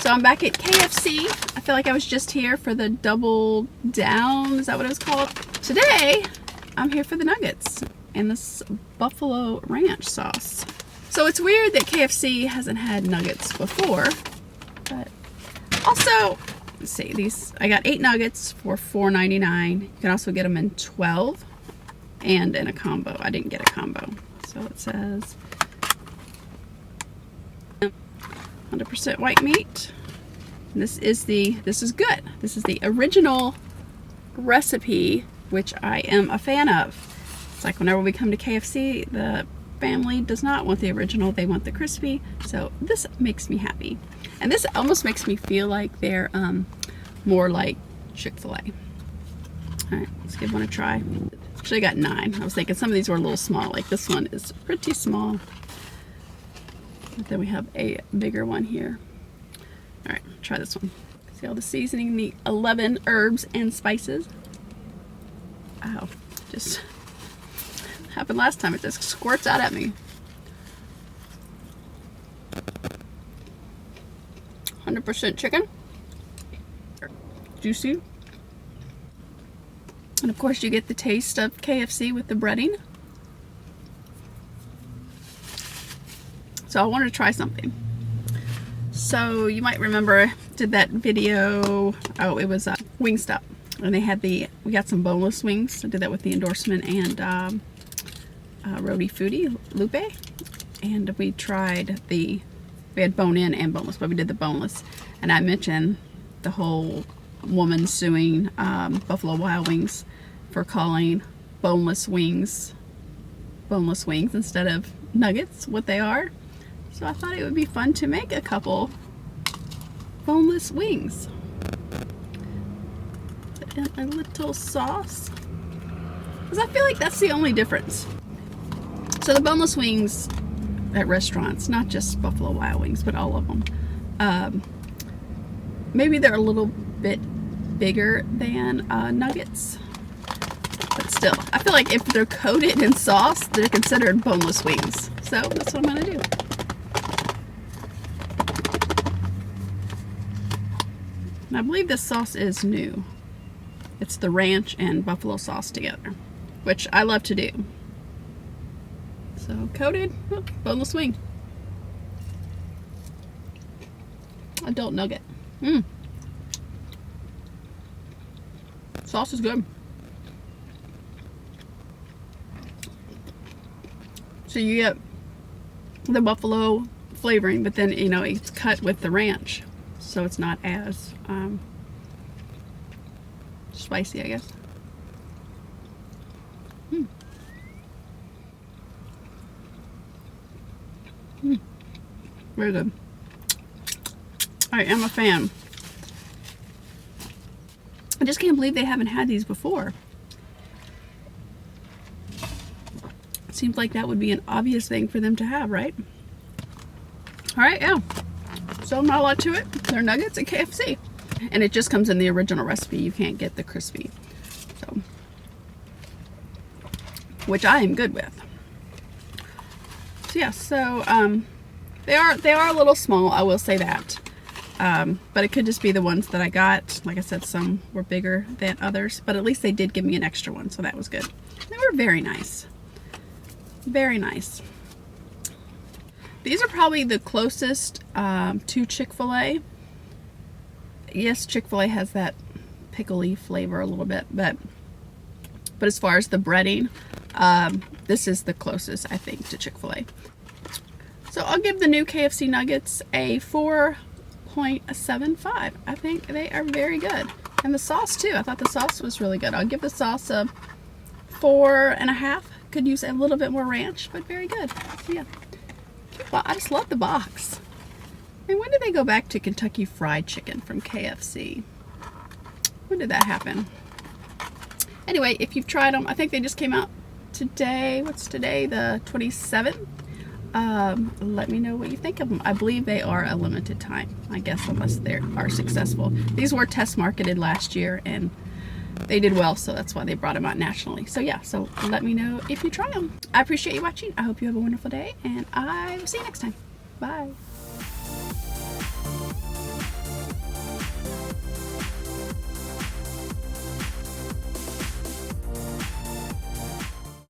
So I'm back at KFC. I feel like I was just here for the double down. Is that what it was called? Today, I'm here for the nuggets and this buffalo ranch sauce. So it's weird that KFC hasn't had nuggets before, but also, let's see, these, I got 8 nuggets for $4.99. You can also get them in 12 and in a combo. I didn't get a combo. So it says 100% white meat. This is good. This is the original recipe, which I am a fan of. It's like whenever we come to KFC, the family does not want the original, they want the crispy. So this makes me happy. And this almost makes me feel like they're more like Chick-fil-A. All right, let's give one a try. Actually, I got 9. I was thinking some of these were a little small. Like this one is pretty small. But then we have a bigger one here. All right, try this one. See all the seasoning, the 11 herbs and spices. Ow, just happened last time. It just squirts out at me. 100% chicken. Juicy. And of course you get the taste of KFC with the breading. So I wanted to try something. So you might remember, did that video, oh, it was Wingstop. And they had we got some boneless wings. I did that with the endorsement and Rody Foodie, Lupe. And we tried we had bone-in and boneless, but we did the boneless. And I mentioned the whole woman suing Buffalo Wild Wings for calling boneless wings instead of nuggets, what they are. So I thought it would be fun to make a couple boneless wings. And a little sauce. Because I feel like that's the only difference. So the boneless wings at restaurants, not just Buffalo Wild Wings, but all of them, maybe they're a little bit bigger than nuggets. But still, I feel like if they're coated in sauce, they're considered boneless wings. So that's what I'm going to do. And I believe this sauce is new. It's the ranch and buffalo sauce together, which I love to do. So coated, boneless wing. Adult nugget. Sauce is good. So you get the buffalo flavoring, but then, you know, it's cut with the ranch. So it's not as spicy, I guess. Very good. I am a fan. I just can't believe they haven't had these before. It seems like that would be an obvious thing for them to have, right? All right, yeah. So not a lot to it. They're nuggets at KFC. And it just comes in the original recipe. You can't get the crispy. So, which I am good with. So yeah, so they are a little small, I will say that. But it could just be the ones that I got. Like I said, some were bigger than others, but at least they did give me an extra one, so that was good. They were very nice. Very nice. These are probably the closest to Chick-fil-A. Yes, Chick-fil-A has that pickly flavor a little bit, but as far as the breading, this is the closest, I think, to Chick-fil-A. So I'll give the new KFC nuggets a 4.75. I think they are very good. And the sauce too. I thought the sauce was really good. I'll give the sauce a 4.5. Could use a little bit more ranch, but very good. So yeah. Well, I just love the box. And when did they go back to Kentucky Fried Chicken from KFC? When did that happen? Anyway, if you've tried them, I think they just came out today. What's today? The 27th? Let me know what you think of them. I believe they are a limited time, I guess, unless they are successful. These were test marketed last year and they did well, so that's why they brought them out nationally. So yeah, so let me know if you try them. I appreciate you watching. I hope you have a wonderful day, and I will see you next time. Bye.